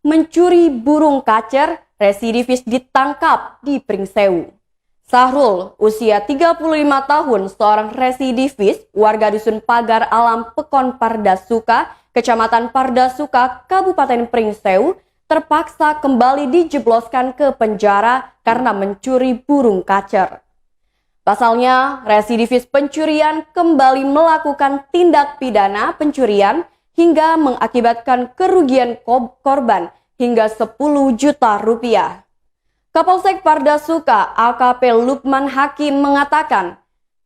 mencuri burung kacer, residivis ditangkap di Pringsewu. Sahrul, usia 35 tahun, seorang residivis warga Dusun Pagar Alam Pekon Pardasuka, Kecamatan Pardasuka, Kabupaten Pringsewu, terpaksa kembali dijebloskan ke penjara karena mencuri burung kacer. Pasalnya, residivis pencurian kembali melakukan tindak pidana pencurian hingga mengakibatkan kerugian korban hingga 10 juta rupiah. Kapolsek Pardasuka AKP Lukman Hakim mengatakan,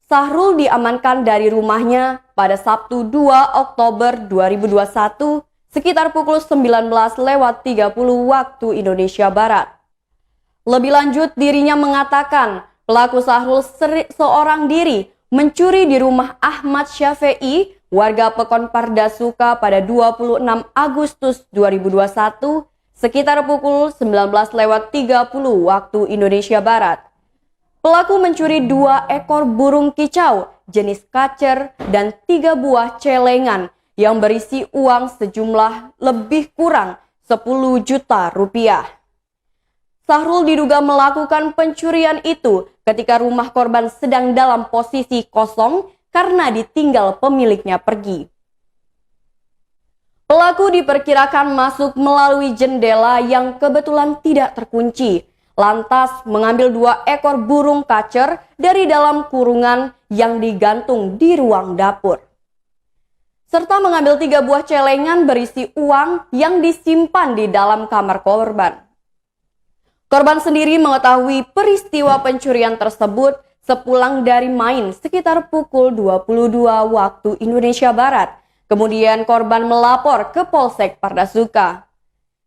Sahrul diamankan dari rumahnya pada Sabtu 2 Oktober 2021 sekitar pukul 19.30 waktu Indonesia Barat. Lebih lanjut, dirinya mengatakan pelaku Sahrul seorang diri mencuri di rumah Ahmad Syafi'i, warga Pekon Pardasuka pada 26 Agustus 2021 sekitar pukul 19.30 waktu Indonesia Barat. Pelaku mencuri 2 ekor burung kicau jenis kacer dan 3 buah celengan yang berisi uang sejumlah lebih kurang 10 juta rupiah. Sahrul diduga melakukan pencurian itu ketika rumah korban sedang dalam posisi kosong karena ditinggal pemiliknya pergi. Pelaku diperkirakan masuk melalui jendela yang kebetulan tidak terkunci, lantas mengambil 2 ekor burung kacer dari dalam kurungan yang digantung di ruang dapur, serta mengambil 3 buah celengan berisi uang yang disimpan di dalam kamar korban. Korban sendiri mengetahui peristiwa pencurian tersebut sepulang dari main sekitar pukul 22 waktu Indonesia Barat. Kemudian korban melapor ke Polsek Pardasuka.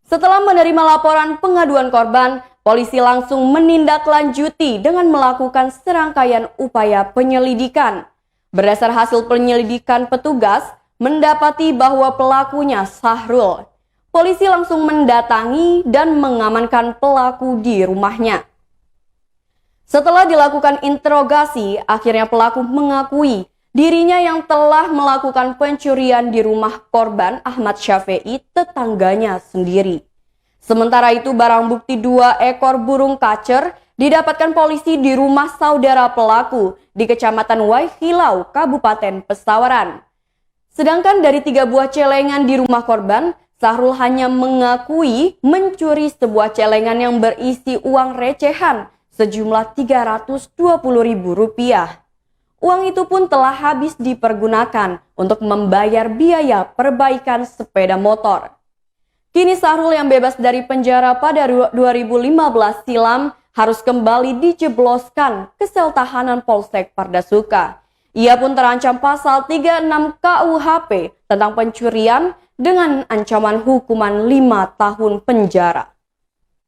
Setelah menerima laporan pengaduan korban, polisi langsung menindaklanjuti dengan melakukan serangkaian upaya penyelidikan. Berdasar hasil penyelidikan petugas, mendapati bahwa pelakunya Sahrul. Polisi langsung mendatangi dan mengamankan pelaku di rumahnya. Setelah dilakukan interogasi, akhirnya pelaku mengakui dirinya yang telah melakukan pencurian di rumah korban Ahmad Syafi'i, tetangganya sendiri. Sementara itu, barang bukti 2 ekor burung kacer didapatkan polisi di rumah saudara pelaku di Kecamatan Waihilau, Kabupaten Pesawaran. Sedangkan dari 3 buah celengan di rumah korban, Sahrul hanya mengakui mencuri sebuah celengan yang berisi uang recehan sejumlah Rp320.000. Uang itu pun telah habis dipergunakan untuk membayar biaya perbaikan sepeda motor. Kini Sahrul yang bebas dari penjara pada 2015 silam harus kembali dijebloskan ke sel tahanan Polsek Pardasuka. Ia pun terancam pasal 36 KUHP tentang pencurian dengan ancaman hukuman 5 tahun penjara.